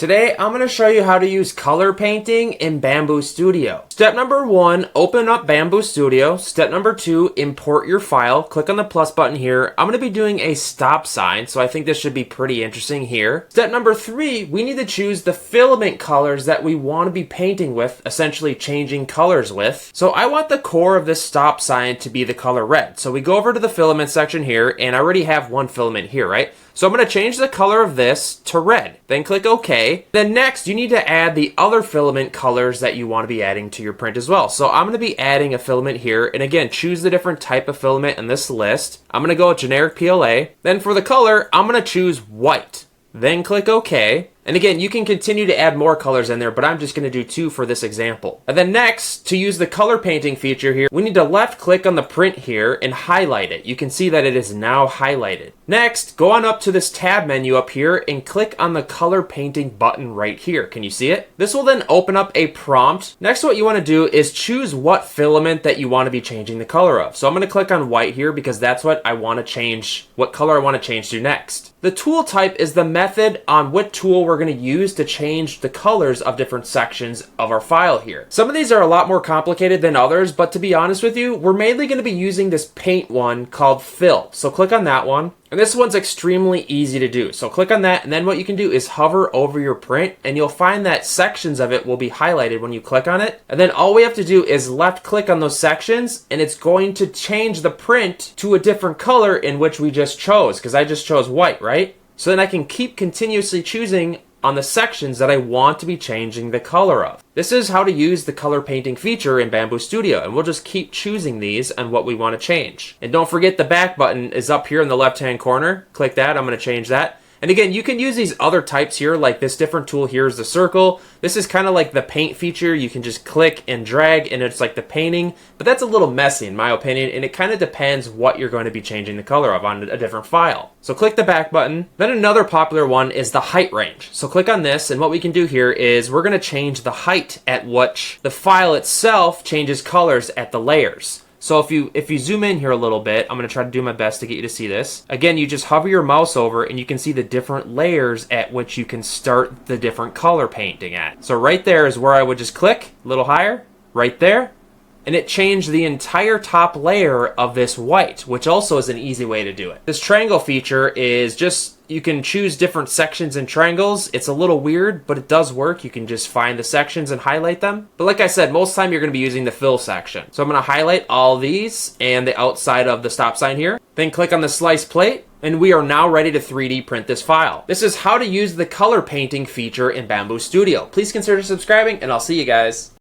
Today, I'm going to show you how to use color painting in Bambu Studio. Step number 1, open up Bambu Studio. Step number 2, import your file. Click on the plus button here. I'm going to be doing a stop sign, so I think this should be pretty interesting here. Step number 3, we need to choose the filament colors that we want to be painting with, essentially changing colors with. So I want the core of this stop sign to be the color red. So we go over to the filament section here, and I already have one filament here, right? So I'm going to change the color of this to red. Then click OK. Then next, you need to add the other filament colors that you want to be adding to your print as well. So I'm going to be adding a filament here. And again, choose the different type of filament in this list. I'm going to go with generic PLA. Then for the color, I'm going to choose white. Then click OK. And again, you can continue to add more colors in there, but I'm just going to do 2 for this example. And then next, to use the color painting feature here, we need to left click on the print here and highlight it. You can see that it is now highlighted. Next, go on up to this tab menu up here and click on the color painting button right here. Can you see it? This will then open up a prompt. Next, what you want to do is choose what filament that you want to be changing the color of. So I'm going to click on white here because that's what I want to change, what color I want to change to next. The tool type is the method on what tool we're going to use to change the colors of different sections of our file here. Some of these are a lot more complicated than others, but to be honest with you, we're mainly going to be using this paint one called fill. So click on that one. And this one's extremely easy to do. So click on that, and then what you can do is hover over your print, and you'll find that sections of it will be highlighted when you click on it. And then all we have to do is left click on those sections, and it's going to change the print to a different color in which we just chose, because I just chose white, right? So then I can keep continuously choosing on the sections that I want to be changing the color of. This is how to use the color painting feature in Bambu Studio, and we'll just keep choosing these and what we want to change. And don't forget the back button is up here in the left hand corner. Click that, I'm going to change that. And again, you can use these other types here, like this different tool here is the circle. This is kind of like the paint feature. You can just click and drag and it's like the painting, but that's a little messy in my opinion, and it kind of depends what you're going to be changing the color of on a different file. So click the back button. Then another popular one is the height range. So click on this, and what we can do here is we're going to change the height at which the file itself changes colors at the layers. So if you zoom in here a little bit, I'm going to try to do my best to get you to see this. Again, you just hover your mouse over and you can see the different layers at which you can start the different color painting at. So right there is where I would just click a little higher, right there. And it changed the entire top layer of this white, which also is an easy way to do it. This triangle feature is just, you can choose different sections and triangles. It's a little weird, but it does work. You can just find the sections and highlight them. But like I said, most of the time you're going to be using the fill section. So I'm going to highlight all these and the outside of the stop sign here. Then click on the slice plate. And we are now ready to 3D print this file. This is how to use the color painting feature in Bambu Studio. Please consider subscribing, and I'll see you guys.